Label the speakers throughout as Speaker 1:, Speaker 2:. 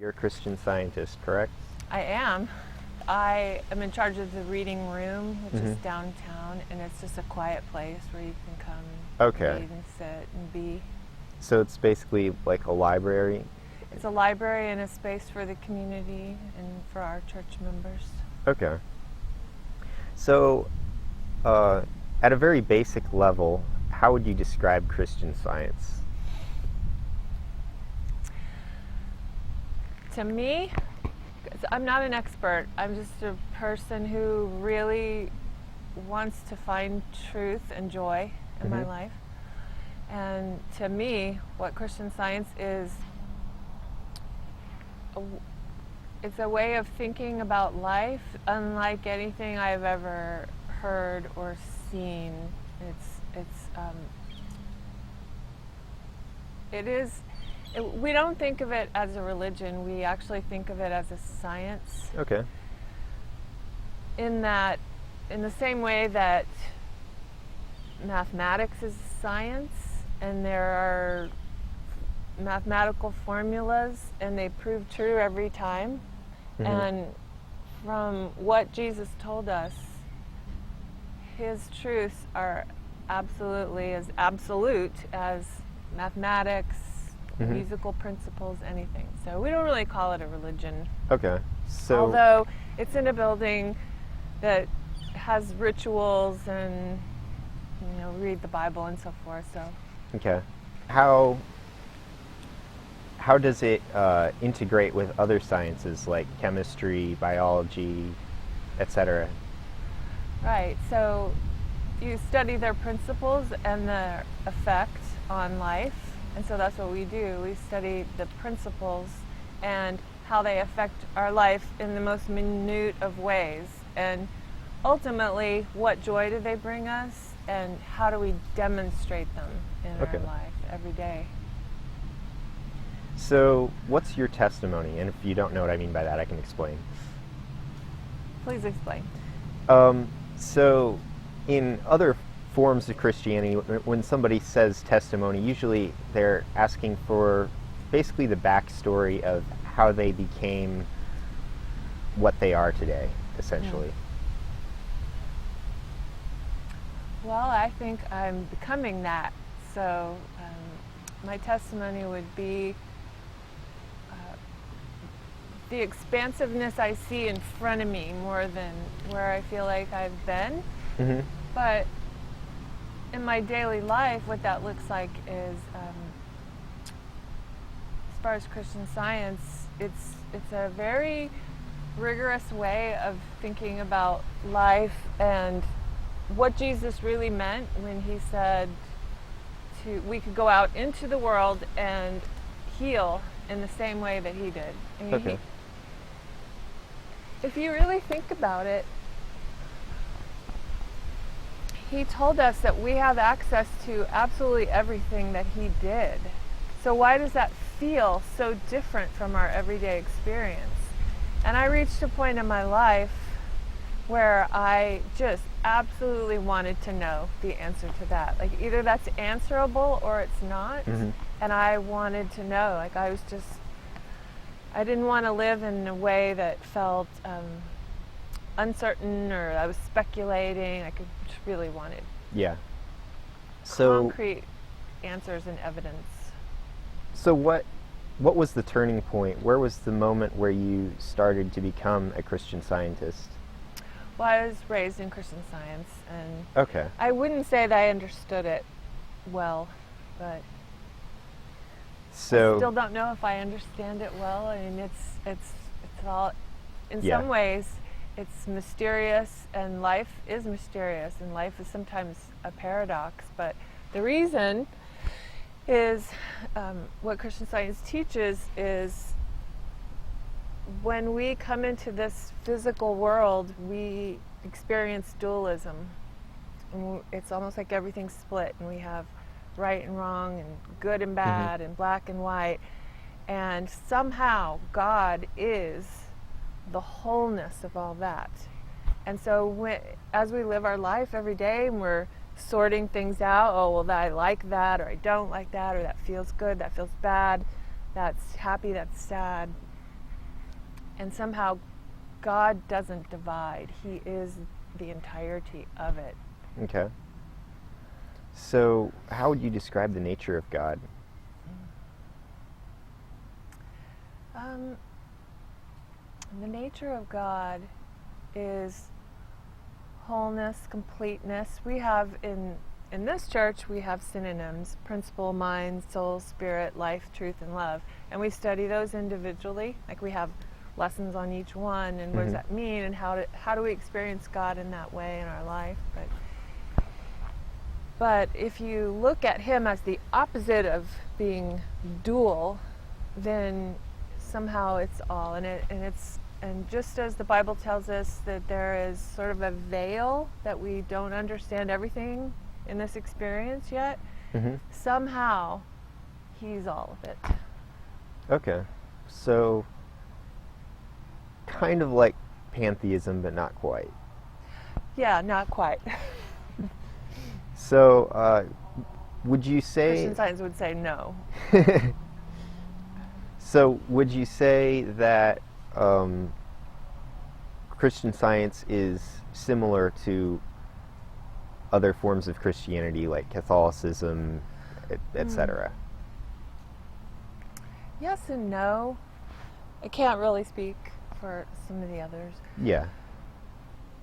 Speaker 1: You're a Christian Scientist, correct?
Speaker 2: I am. I am in charge of the reading room, which is
Speaker 1: Mhm.
Speaker 2: downtown, and it's just a quiet place where you can come
Speaker 1: Okay.
Speaker 2: read and sit and be.
Speaker 1: So it's basically like a library?
Speaker 2: It's a library and a space for the community and for our church members.
Speaker 1: Okay. So, at a very basic level, how would you describe Christian Science?
Speaker 2: To me, 'cause I'm not an expert. I'm just a person who really wants to find truth and joy in my
Speaker 1: Mhm.
Speaker 2: life. And to me, what Christian Science is, it's a way of thinking about life unlike anything I've ever heard or seen. We don't think of it as a religion. We actually think of it as a science.
Speaker 1: Okay.
Speaker 2: In the same way that mathematics is science, and there are mathematical formulas, and they prove true every time.
Speaker 1: Mhm.
Speaker 2: And from what Jesus told us, his truths are absolutely as absolute as mathematics,
Speaker 1: Mhm.
Speaker 2: musical principles, anything. So we don't really call it a religion.
Speaker 1: Okay. So,
Speaker 2: Although it's in a building that has rituals and, read the Bible and so forth. So
Speaker 1: okay. How does it integrate with other sciences like chemistry, biology, etc.?
Speaker 2: right. So you study their principles and their effect on life. And so that's what we do. We study the principles and how they affect our life in the most minute of ways. And ultimately, what joy do they bring us? And how do we demonstrate them in
Speaker 1: Okay.
Speaker 2: our life every day?
Speaker 1: So, what's your testimony? And if you don't know what I mean by that, I can explain.
Speaker 2: Please explain.
Speaker 1: So, in other forms of Christianity, when somebody says testimony, usually they're asking for basically the backstory of how they became what they are today, essentially.
Speaker 2: Well, I think I'm becoming that. So my testimony would be the expansiveness I see in front of me more than where I feel like I've been.
Speaker 1: Mm-hmm.
Speaker 2: But in my daily life, what that looks like is, as far as Christian Science, it's a very rigorous way of thinking about life and what Jesus really meant when he said we could go out into the world and heal in the same way that he did. I mean,
Speaker 1: Okay.
Speaker 2: if you really think about it, he told us that we have access to absolutely everything that he did. So why does that feel so different from our everyday experience? And I reached a point in my life where I just absolutely wanted to know the answer to that. Like, either that's answerable or it's not.
Speaker 1: Mm-hmm.
Speaker 2: And I wanted to know. Like, I didn't want to live in a way that felt uncertain, or I was speculating. I just really wanted
Speaker 1: Yeah. So,
Speaker 2: concrete answers and evidence.
Speaker 1: so what was the turning point? Where was the moment where you started to become a Christian Scientist?
Speaker 2: Well, I was raised in Christian Science, and
Speaker 1: Okay.
Speaker 2: I wouldn't say that I understood it well, but
Speaker 1: So,
Speaker 2: still don't know if I understand it well. I mean, it's all, in
Speaker 1: Yeah.
Speaker 2: some ways, it's mysterious, and life is mysterious, and life is sometimes a paradox. But the reason is, what Christian Science teaches is, when we come into this physical world, we experience dualism. And it's almost like everything's split, and we have right and wrong, and good and bad, and black and white. And somehow God is the wholeness of all that. And so as we live our life every day, and we're sorting things out, oh, well, I like that, or I don't like that, or that feels good, that feels bad, that's happy, that's sad. And somehow God doesn't divide. He is the entirety of it.
Speaker 1: Okay. So, how would you describe the nature of God?
Speaker 2: The nature of God is wholeness, completeness. We have in this church, we have synonyms: principle, mind, soul, spirit, life, truth, and love. And we study those individually. Like, we have lessons on each one, and what does that mean, and how do we experience God in that way in our life. But if you look at him as the opposite of being dual, then somehow it's all. And just as the Bible tells us that there is sort of a veil, that we don't understand everything in this experience yet, somehow he's all of it.
Speaker 1: Okay. So, kind of like pantheism, but not quite.
Speaker 2: Yeah, not quite.
Speaker 1: So, would you say...
Speaker 2: Christian Science would say no.
Speaker 1: So, would you say that Christian Science is similar to other forms of Christianity, like Catholicism, etc.?
Speaker 2: Yes and no. I can't really speak for some of the others.
Speaker 1: Yeah.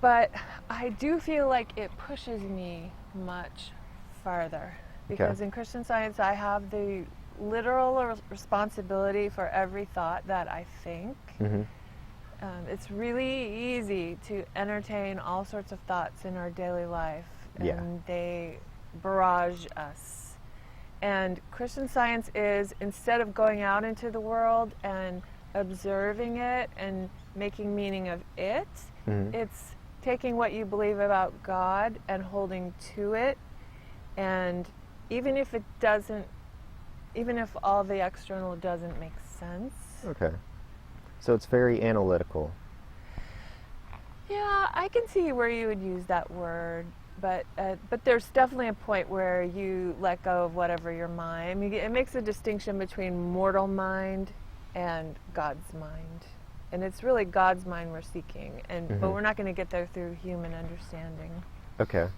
Speaker 2: But I do feel like it pushes me much farther. Because in Christian Science, I have the literal responsibility for every thought that I think. It's really easy to entertain all sorts of thoughts in our daily life, and they barrage us. And Christian Science is, instead of going out into the world and observing it and making meaning of it, it's taking what you believe about God and holding to it. And even if all the external doesn't make sense.
Speaker 1: Okay. So it's very analytical.
Speaker 2: Yeah, I can see where you would use that word, but there's definitely a point where you let go of whatever your mind. I mean, it makes a distinction between mortal mind and God's mind, and it's really God's mind we're seeking, but we're not going to get there through human understanding.
Speaker 1: Okay.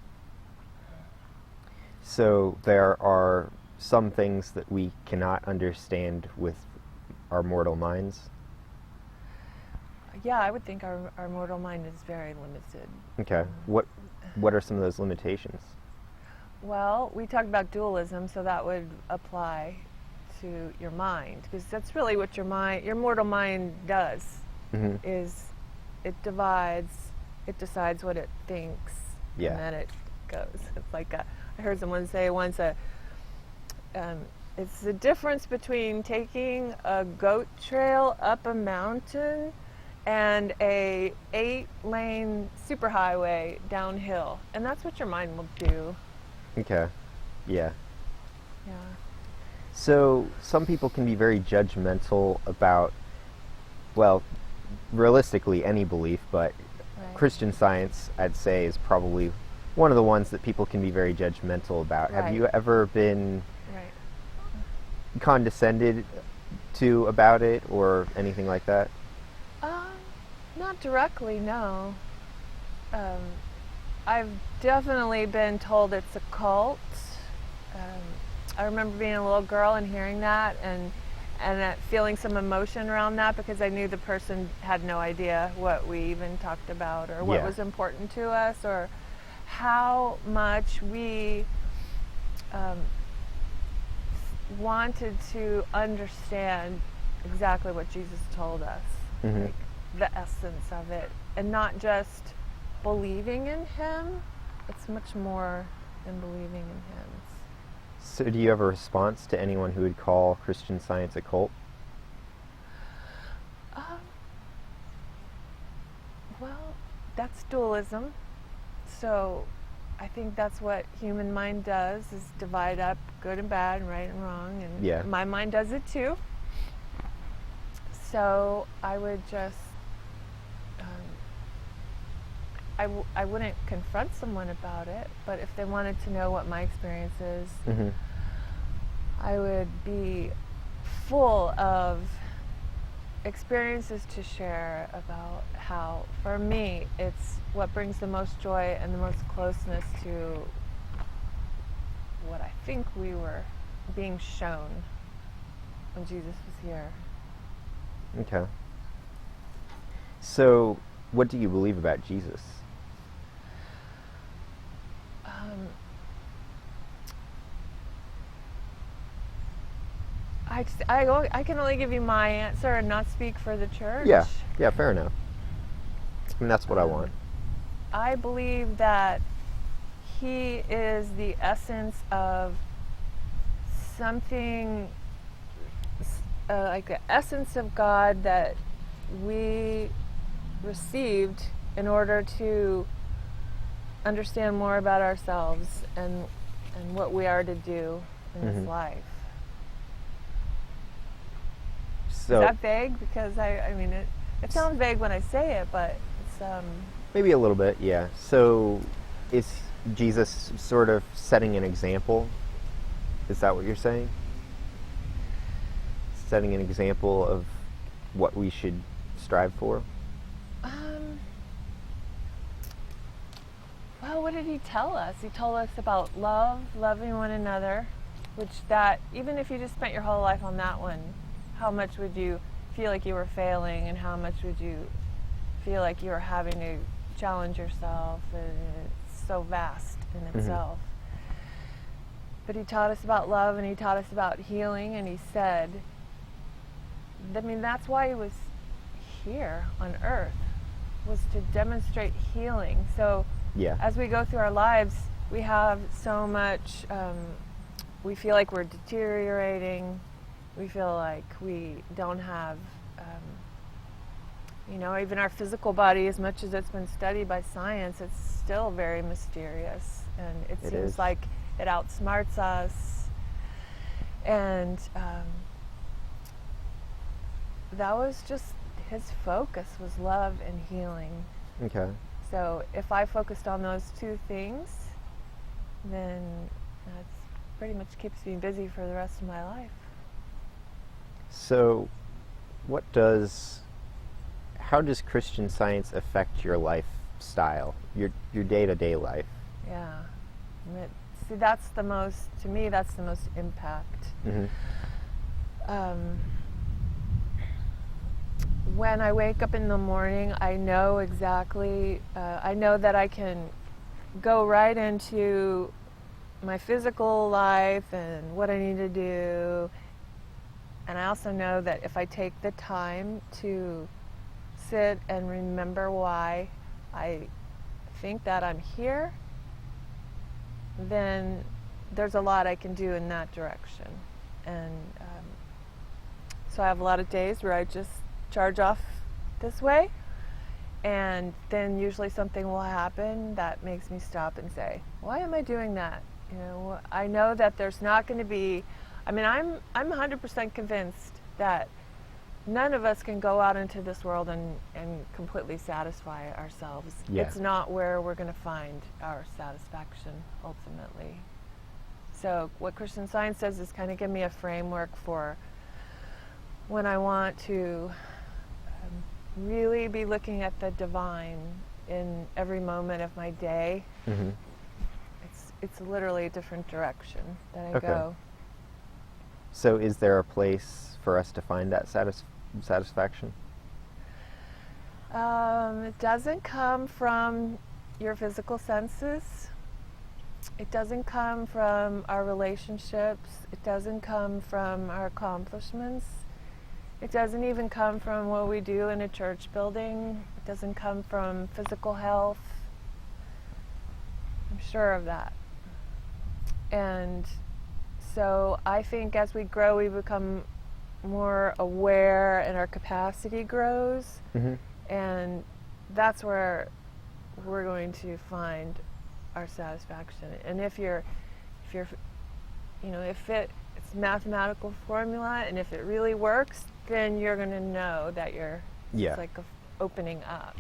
Speaker 1: So there are some things that we cannot understand with our mortal minds?
Speaker 2: Yeah, I would think our mortal mind is very limited.
Speaker 1: Okay. What are some of those limitations?
Speaker 2: Well, we talked about dualism, so that would apply to your mind, because that's really what your mortal mind does, is it divides, it decides what it thinks, and then it goes. It's like I heard someone say once, it's the difference between taking a goat trail up a mountain and a 8-lane superhighway downhill, and that's what your mind will do.
Speaker 1: Okay. Yeah.
Speaker 2: Yeah.
Speaker 1: So some people can be very judgmental about, well, realistically any belief, but Christian Science, I'd say, is probably one of the ones that people can be very judgmental about. Have you ever been condescended to about it or anything like that?
Speaker 2: Not directly, no. I've definitely been told it's a cult. I remember being a little girl and hearing that and feeling some emotion around that, because I knew the person had no idea what we even talked about or what was important to us or how much we wanted to understand exactly what Jesus told us, like the essence of it, and not just believing in him. It's much more than believing in him.
Speaker 1: So do you have a response to anyone who would call Christian Science a cult?
Speaker 2: Well, that's dualism. So I think that's what human mind does, is divide up good and bad and right and wrong, and my mind does it too. So I would just I wouldn't confront someone about it, but if they wanted to know what my experience is, I would be full of experiences to share about how, for me, it's what brings the most joy and the most closeness to what I think we were being shown when Jesus was here.
Speaker 1: Okay. So, what do you believe about Jesus?
Speaker 2: I can only give you my answer and not speak for the church.
Speaker 1: Yeah, fair enough. And that's what I want.
Speaker 2: I believe that he is the essence of something, like the essence of God that we received in order to understand more about ourselves and what we are to do in this life.
Speaker 1: So,
Speaker 2: is that vague? Because I mean, it sounds vague when I say it, but it's
Speaker 1: maybe a little bit, yeah. So, is Jesus sort of setting an example? Is that what you're saying? Setting an example of what we should strive for?
Speaker 2: Well, what did he tell us? He told us about love, loving one another, which that, even if you just spent your whole life on that one, how much would you feel like you were failing, and how much would you feel like you were having to challenge yourself? And it's so vast in itself. But he taught us about love, and he taught us about healing, and he said, I mean, that's why he was here on earth, was to demonstrate healing. So as we go through our lives, we have so much, we feel like we're deteriorating. We feel like we don't have, even our physical body, as much as it's been studied by science, it's still very mysterious. And it seems like it outsmarts us. And that was just his focus, was love and healing.
Speaker 1: Okay.
Speaker 2: So if I focused on those two things, then that pretty much keeps me busy for the rest of my life.
Speaker 1: So, how does Christian Science affect your lifestyle, your day-to-day life?
Speaker 2: Yeah. See, to me, that's the most impact. When I wake up in the morning, I know exactly, I know that I can go right into my physical life and what I need to do. And I also know that if I take the time to sit and remember why I think that I'm here, then there's a lot I can do in that direction. And so I have a lot of days where I just charge off this way, and then usually something will happen that makes me stop and say, why am I doing that? I know that there's not going to be, I'm 100% convinced that none of us can go out into this world and completely satisfy ourselves. It's not where we're going to find our satisfaction ultimately. So what Christian Science does is kind of give me a framework for when I want to really be looking at the divine in every moment of my day. It's literally a different direction that I go.
Speaker 1: So is there a place for us to find that satisfaction?
Speaker 2: It doesn't come from your physical senses. It doesn't come from our relationships. It doesn't come from our accomplishments. It doesn't even come from what we do in a church building. It doesn't come from physical health. I'm sure of that. And so I think as we grow, we become more aware and our capacity grows. And that's where we're going to find our satisfaction. And if it's mathematical formula, and if it really works, then you're going to know that it's like opening up.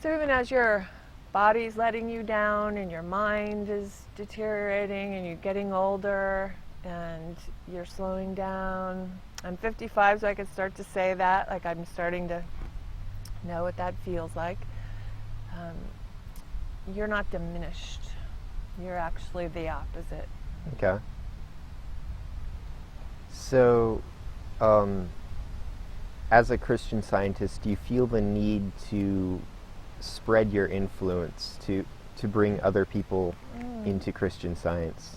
Speaker 2: So even as your body's letting you down and your mind is deteriorating and you're getting older and you're slowing down, I'm 55, so I can start to say that. Like, I'm starting to know what that feels like. You're not diminished. You're actually the opposite.
Speaker 1: Okay. So, as a Christian Scientist, do you feel the need to spread your influence to bring other people into Christian Science?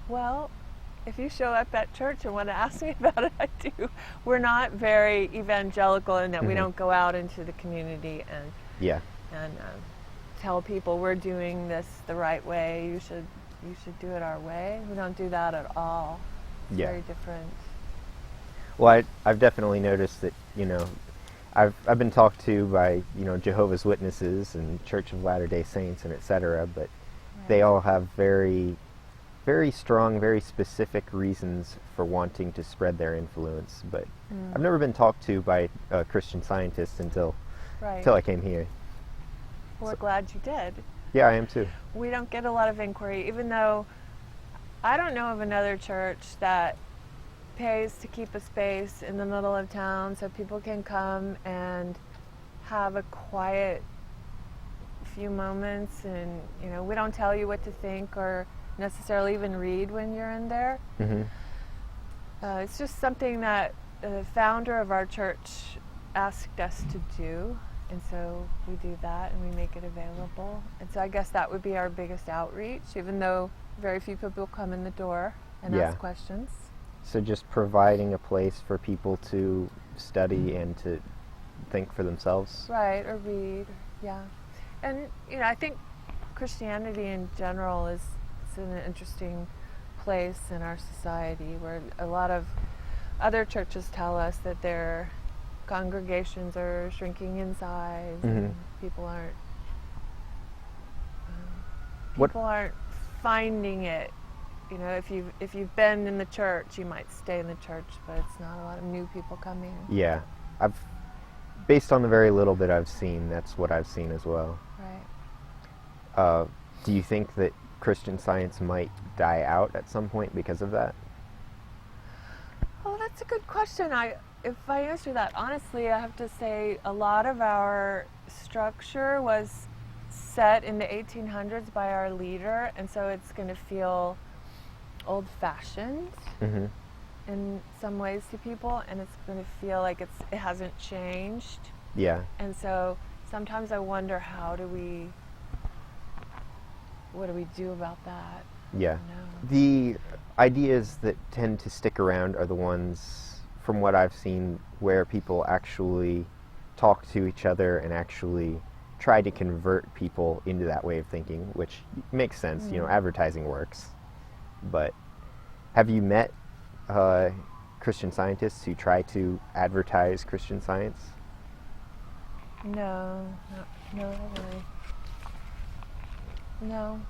Speaker 2: Well, if you show up at church and want to ask me about it, I do. We're not very evangelical in that we don't go out into the community and
Speaker 1: Yeah.
Speaker 2: tell people we're doing this the right way. You should do it our way. We don't do that at all. It's
Speaker 1: Yeah.
Speaker 2: very different.
Speaker 1: Well, I've definitely noticed that, I've been talked to by, Jehovah's Witnesses and Church of Latter-day Saints and et cetera, but they all have very, very strong, very specific reasons for wanting to spread their influence. But I've never been talked to by a Christian Scientist until I came here.
Speaker 2: We're glad you did.
Speaker 1: Yeah, I am too.
Speaker 2: We don't get a lot of inquiry, even though I don't know of another church that pays to keep a space in the middle of town so people can come and have a quiet few moments, and we don't tell you what to think or necessarily even read when you're in there. It's just something that the founder of our church asked us to do, and so we do that and we make it available. And so I guess that would be our biggest outreach, even though very few people come in the door and ask questions.
Speaker 1: So just providing a place for people to study and to think for themselves.
Speaker 2: Right, or read, yeah. And, I think Christianity in general is in an interesting place in our society, where a lot of other churches tell us that their congregations are shrinking in size, and people aren't finding it. If you've been in the church, you might stay in the church, but it's not a lot of new people coming.
Speaker 1: Yeah, based on the very little bit I've seen, that's what I've seen as well.
Speaker 2: Right.
Speaker 1: Do you think that Christian Science might die out at some point because of that?
Speaker 2: Oh, that's a good question. If I answer that honestly, I have to say a lot of our structure was set in the 1800s by our leader, and so it's going to feel old-fashioned in some ways to people, and it's going to feel like it hasn't changed.
Speaker 1: Yeah.
Speaker 2: And so sometimes I wonder, what do we do about that?
Speaker 1: Yeah.
Speaker 2: No.
Speaker 1: The ideas that tend to stick around are the ones, from what I've seen, where people actually talk to each other and actually try to convert people into that way of thinking, which makes sense. Advertising works. But have you met Christian Scientists who try to advertise Christian Science?
Speaker 2: No, not really. No.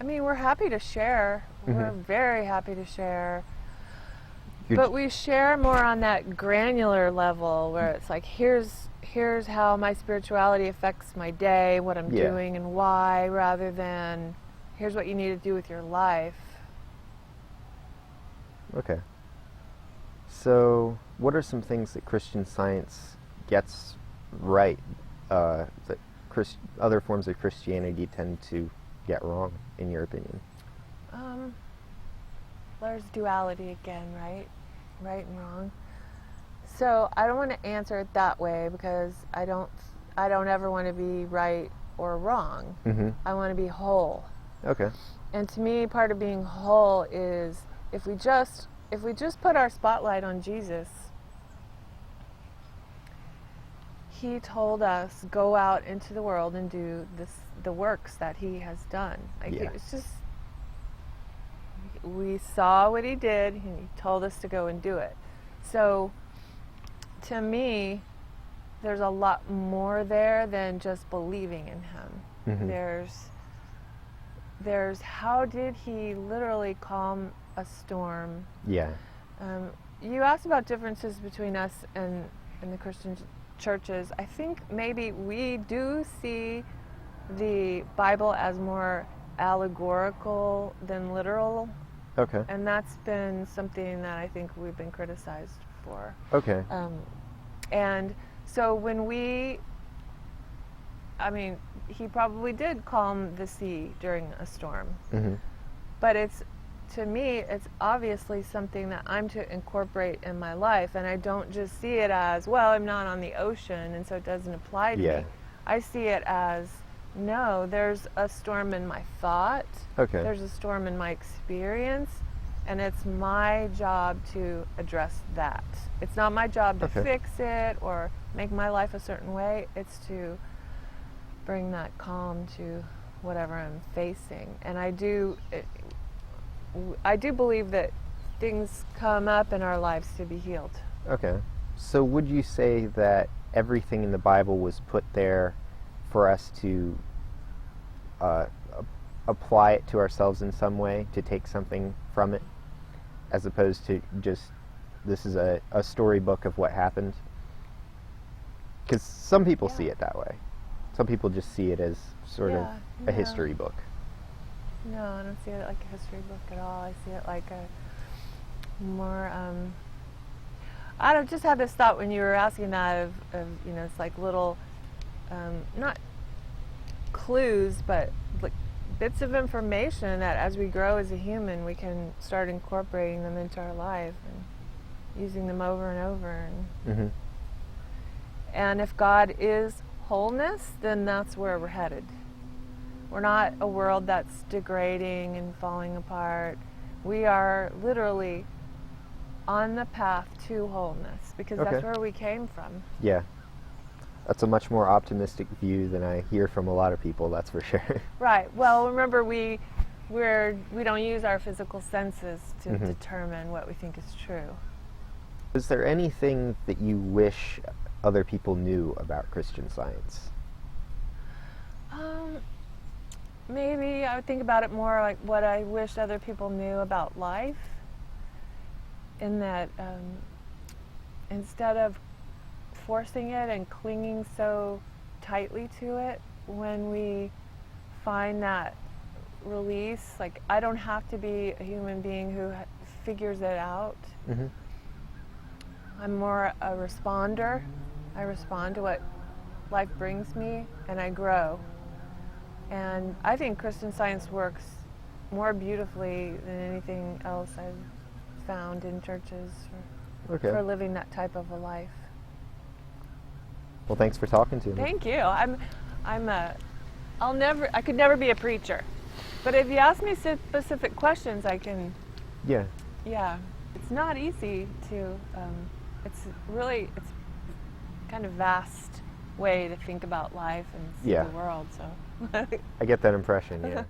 Speaker 2: I mean, we're happy to share. We're very happy to share. But we share more on that granular level, where it's like, here's how my spirituality affects my day, what I'm doing and why, rather than here's what you need to do with your life.
Speaker 1: Okay. So, what are some things that Christian Science gets right that other forms of Christianity tend to get wrong, in your opinion?
Speaker 2: There's duality again, right? Right and wrong. So I don't want to answer it that way, because I don't ever want to be right or wrong. I want to be whole.
Speaker 1: Okay.
Speaker 2: And to me, part of being whole is if we just put our spotlight on Jesus. He told us, go out into the world and do the works that he has done. It's just, we saw what he did, and he told us to go and do it. So, to me, there's a lot more there than just believing in him. There's how did he literally calm a storm?
Speaker 1: Yeah.
Speaker 2: You asked about differences between us and the Christian churches. I think maybe we do see the Bible as more allegorical than literal,
Speaker 1: Okay.
Speaker 2: and that's been something that I think we've been criticized for.
Speaker 1: Okay.
Speaker 2: And so he probably did calm the sea during a storm,
Speaker 1: Mm-hmm.
Speaker 2: but to me, it's obviously something that I'm to incorporate in my life, and I don't just see it as, well, I'm not on the ocean, and so it doesn't apply to
Speaker 1: Yeah.
Speaker 2: me. I see it as, no, there's a storm in my thought,
Speaker 1: Okay.
Speaker 2: there's a storm in my experience, and it's my job to address that. It's not my job to
Speaker 1: Okay.
Speaker 2: fix it or make my life a certain way. It's to bring that calm to whatever I'm facing. And I do believe that things come up in our lives to be healed.
Speaker 1: Okay. So would you say that everything in the Bible was put there for us to apply it to ourselves in some way, to take something from it, as opposed to just, this is a storybook of what happened? Because some people see it that way. Some people just see it as sort of a history book.
Speaker 2: No, I don't see it like a history book at all. I see it like a more, I just had this thought when you were asking that of it's like little, not clues, but like bits of information that as we grow as a human, we can start incorporating them into our life and using them over and over.
Speaker 1: Mm-hmm.
Speaker 2: And if God is wholeness, then that's where we're headed. We're not a world that's degrading and falling apart. We are literally on the path to wholeness, because
Speaker 1: Okay.
Speaker 2: that's where we came from.
Speaker 1: Yeah. That's a much more optimistic view than I hear from a lot of people, that's for sure.
Speaker 2: Right. Well, remember, we don't use our physical senses to
Speaker 1: Mhm.
Speaker 2: determine what we think is true.
Speaker 1: Is there anything that you wish other people knew about Christian Science?
Speaker 2: Maybe I would think about it more like what I wish other people knew about life, in that instead of forcing it and clinging so tightly to it, when we find that release, like, I don't have to be a human being who figures it out.
Speaker 1: Mm-hmm.
Speaker 2: I'm more a responder. I respond to what life brings me, and I grow. And I think Christian Science works more beautifully than anything else I've found in churches
Speaker 1: Okay.
Speaker 2: for living that type of a life.
Speaker 1: Well, thanks for talking to me.
Speaker 2: Thank you. I could never be a preacher, but if you ask me specific questions, I can.
Speaker 1: Yeah.
Speaker 2: Yeah, it's not easy to. It's kind of vast way to think about life and see
Speaker 1: Yeah.
Speaker 2: the world. So.
Speaker 1: I get that impression, yeah.